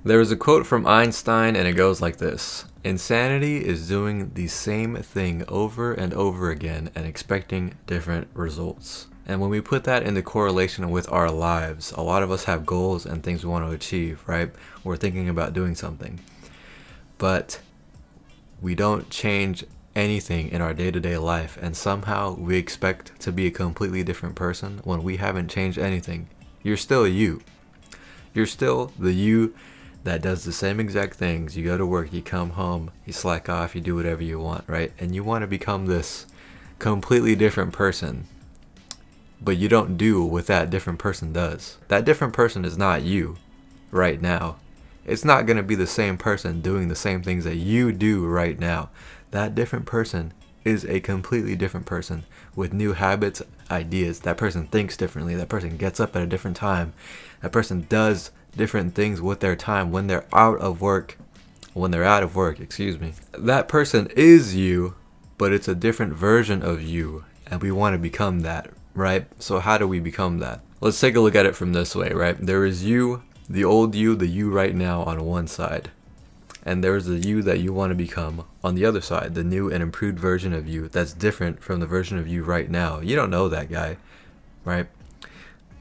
There is a quote from Einstein, and it goes like this: Insanity is doing the same thing over and over again and expecting different results. And when we put that into correlation with our lives, a lot of us have goals and things we want to achieve, right? We're thinking about doing something. But we don't change anything in our day-to-day life, and somehow we expect to be a completely different person when we haven't changed anything. You're still you. You're still the you that does the same exact things. You go to work, you come home, you slack off, you do whatever you want, right? And you want to become this completely different person, but you don't do what that different person does. That different person is not you right now. It's not going to be the same person doing the same things that you do right now. That different person is a completely different person with new habits, ideas. That person thinks differently. That person gets up at a different time. That person does different things with their time when they're out of work. That person is you, but it's a different version of you, and we want to become that, right? So how do we become that? Let's take a look at it from this way, right? There is you, the old you, the you right now on one side. And there's the you that you want to become on the other side, the new and improved version of you that's different from the version of you right now. You don't know that guy, right?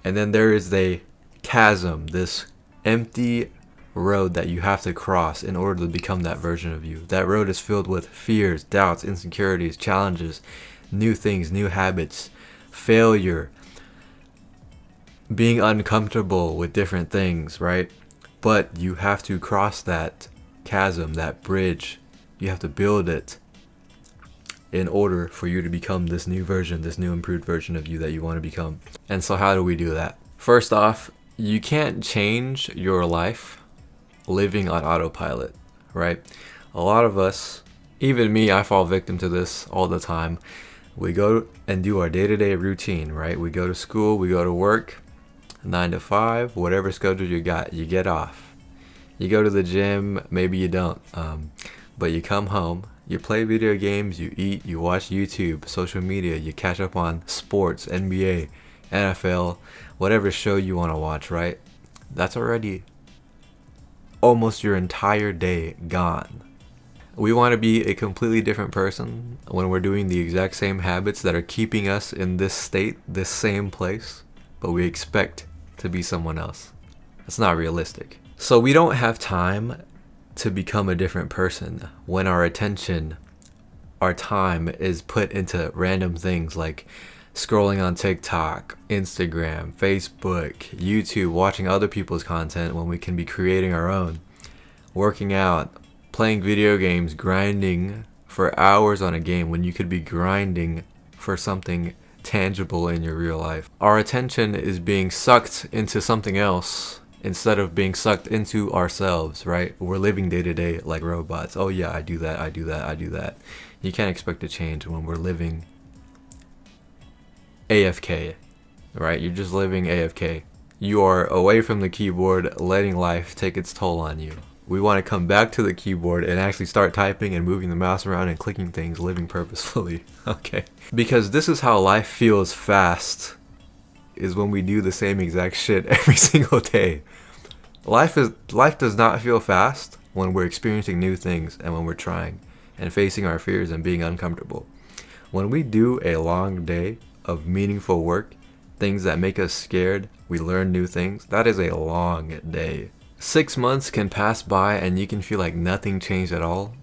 And then there is the chasm, this empty road that you have to cross in order to become that version of you. That road is filled with fears, doubts, insecurities, challenges, new things, new habits, failure, being uncomfortable with different things, right? But you have to cross that chasm, that bridge. You have to build it in order for you to become this new version, this new improved version of you that you want to become. And so how do we do that? First off, you can't change your life living on autopilot, right? A lot of us, even me, I fall victim to this all the time. We go and do our day-to-day routine, right? We go to school, we go to work, 9 to 5, whatever schedule you got, you get off. You go to the gym, maybe you don't, but you come home, you play video games, you eat, you watch YouTube, social media, you catch up on sports, NBA, NFL, whatever show you want to watch, right? That's already almost your entire day gone. We want to be a completely different person when we're doing the exact same habits that are keeping us in this state, this same place, but we expect to be someone else. That's not realistic. So we don't have time to become a different person when our attention, our time is put into random things like scrolling on TikTok, Instagram, Facebook, YouTube, watching other people's content when we can be creating our own, working out, playing video games, grinding for hours on a game when you could be grinding for something tangible in your real life. Our attention is being sucked into something else instead of being sucked into ourselves, right? We're living day to day like robots. Oh yeah, I do that, I do that, I do that. You can't expect to change when we're living AFK, right? You're just living AFK. You are away from the keyboard, letting life take its toll on you. We want to come back to the keyboard and actually start typing and moving the mouse around and clicking things, living purposefully. Okay. Because this is how life feels fast, is when we do the same exact shit every single day. Life does not feel fast when we're experiencing new things and when we're trying and facing our fears and being uncomfortable. When we do a long day of meaningful work, things that make us scared, we learn new things, that is a long day. 6 months can pass by and you can feel like nothing changed at all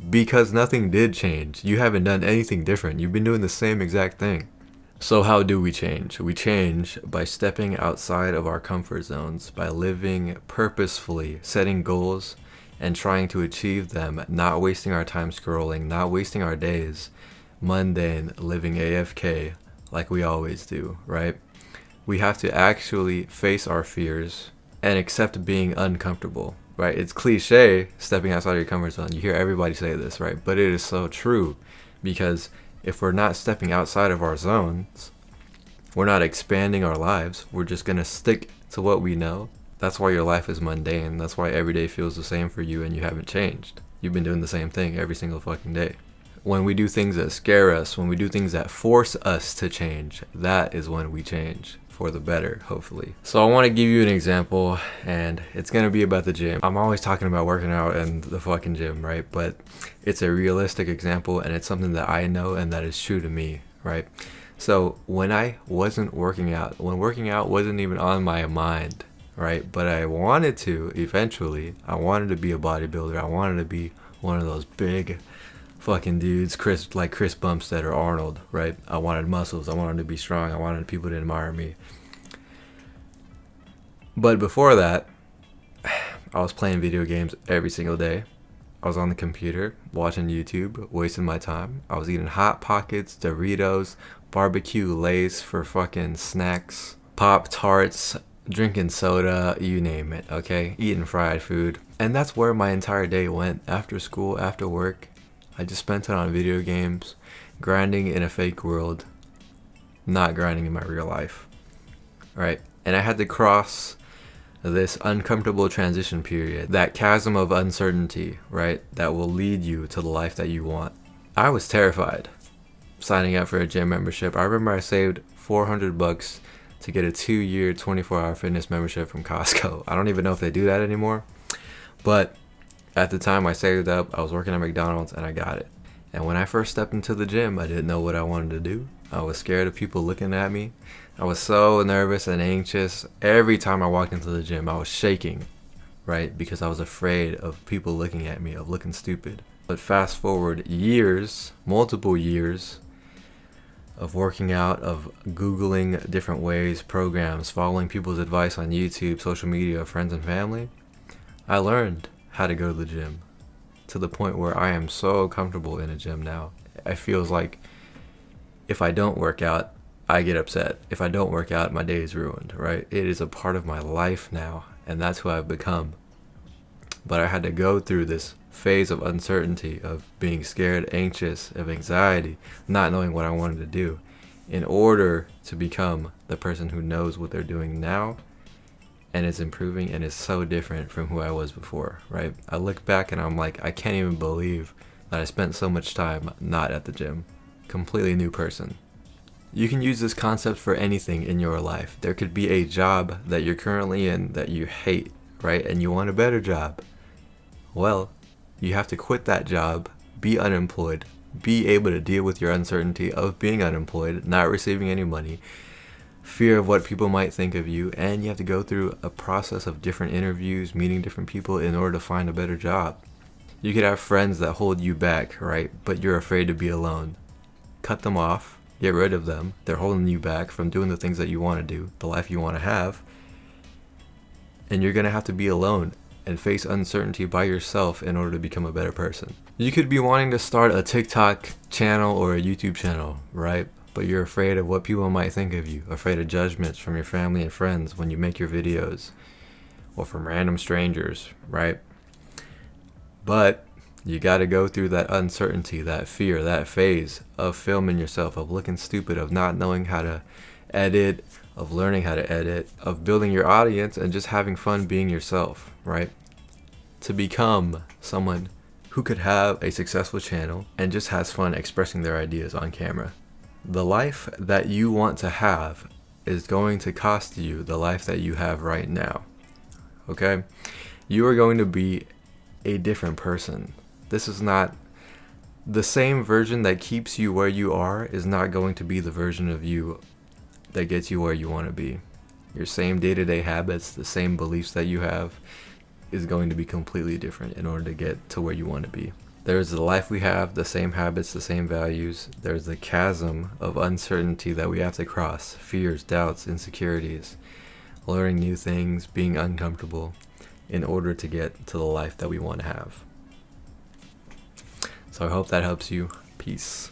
because nothing did change. You haven't done anything different. You've been doing the same exact thing. So how do we change? We change by stepping outside of our comfort zones, by living purposefully, setting goals and trying to achieve them, not wasting our time scrolling, not wasting our days, mundane, living AFK like we always do, right? We have to actually face our fears and accept being uncomfortable, right? It's cliche, stepping outside of your comfort zone. You hear everybody say this, right? But it is so true, because if we're not stepping outside of our zones, we're not expanding our lives. We're just going to stick to what we know. That's why your life is mundane. That's why every day feels the same for you and you haven't changed. You've been doing the same thing every single fucking day. When we do things that scare us, when we do things that force us to change, that is when we change. for the better, hopefully. So I want to give you an example, and it's going to be about the gym. I'm always talking about working out and the fucking gym, right? But it's a realistic example, and it's something that I know and that is true to me, right? So when I wasn't working out, when working out wasn't even on my mind, right? But I wanted to eventually. I wanted to be a bodybuilder. I wanted to be one of those big fucking dudes, Chris Bumstead or Arnold, right? I wanted muscles. I wanted to be strong. I wanted people to admire me. But before that, I was playing video games every single day. I was on the computer watching YouTube, wasting my time. I was eating Hot Pockets, Doritos, barbecue Lay's for fucking snacks, Pop-Tarts, drinking soda, you name it, okay? Eating fried food. And that's where my entire day went. After school, after work, I just spent it on video games, grinding in a fake world, not grinding in my real life, right? And I had to cross this uncomfortable transition period, that chasm of uncertainty, right? That will lead you to the life that you want. I was terrified signing up for a gym membership. I remember I saved $400 to get a 2-year 24-hour fitness membership from Costco. I don't even know if they do that anymore, but at the time I saved up, I was working at McDonald's, and I got it. And when I first stepped into the gym, I didn't know what I wanted to do. I was scared of people looking at me. I was so nervous and anxious. Every time I walked into the gym, I was shaking, right? Because I was afraid of people looking at me, of looking stupid. But fast forward years, multiple years of working out, of Googling different ways, programs, following people's advice on YouTube, social media, friends and family, I learned how to go to the gym to the point where I am so comfortable in a gym now. It feels like if I don't work out, I get upset. If I don't work out, my day is ruined, right? It is a part of my life now, and that's who I've become. But I had to go through this phase of uncertainty, of being scared, anxious, of anxiety, not knowing what I wanted to do, in order to become the person who knows what they're doing now and is improving and is so different from who I was before, right? I look back and I'm like, I can't even believe that I spent so much time not at the gym. Completely new person. You can use this concept for anything in your life. There could be a job that you're currently in that you hate, right? And you want a better job. Well, you have to quit that job, be unemployed, be able to deal with your uncertainty of being unemployed, not receiving any money, fear of what people might think of you, and you have to go through a process of different interviews, meeting different people in order to find a better job. You could have friends that hold you back, right? But you're afraid to be alone. Cut them off. Get rid of them. They're holding you back from doing the things that you want to do, the life you want to have. And you're going to have to be alone and face uncertainty by yourself in order to become a better person. You could be wanting to start a TikTok channel or a YouTube channel, right? But you're afraid of what people might think of you, afraid of judgments from your family and friends when you make your videos, or from random strangers, right? But you got to go through that uncertainty, that fear, that phase of filming yourself, of looking stupid, of not knowing how to edit, of learning how to edit, of building your audience and just having fun being yourself, right? To become someone who could have a successful channel and just has fun expressing their ideas on camera. The life that you want to have is going to cost you the life that you have right now, okay? You are going to be a different person. This is not the same version that keeps you where you are, is not going to be the version of you that gets you where you want to be. Your same day-to-day habits, the same beliefs that you have, is going to be completely different in order to get to where you want to be. There's the life we have, the same habits, the same values. There's the chasm of uncertainty that we have to cross. Fears, doubts, insecurities, learning new things, being uncomfortable in order to get to the life that we want to have. So I hope that helps you. Peace.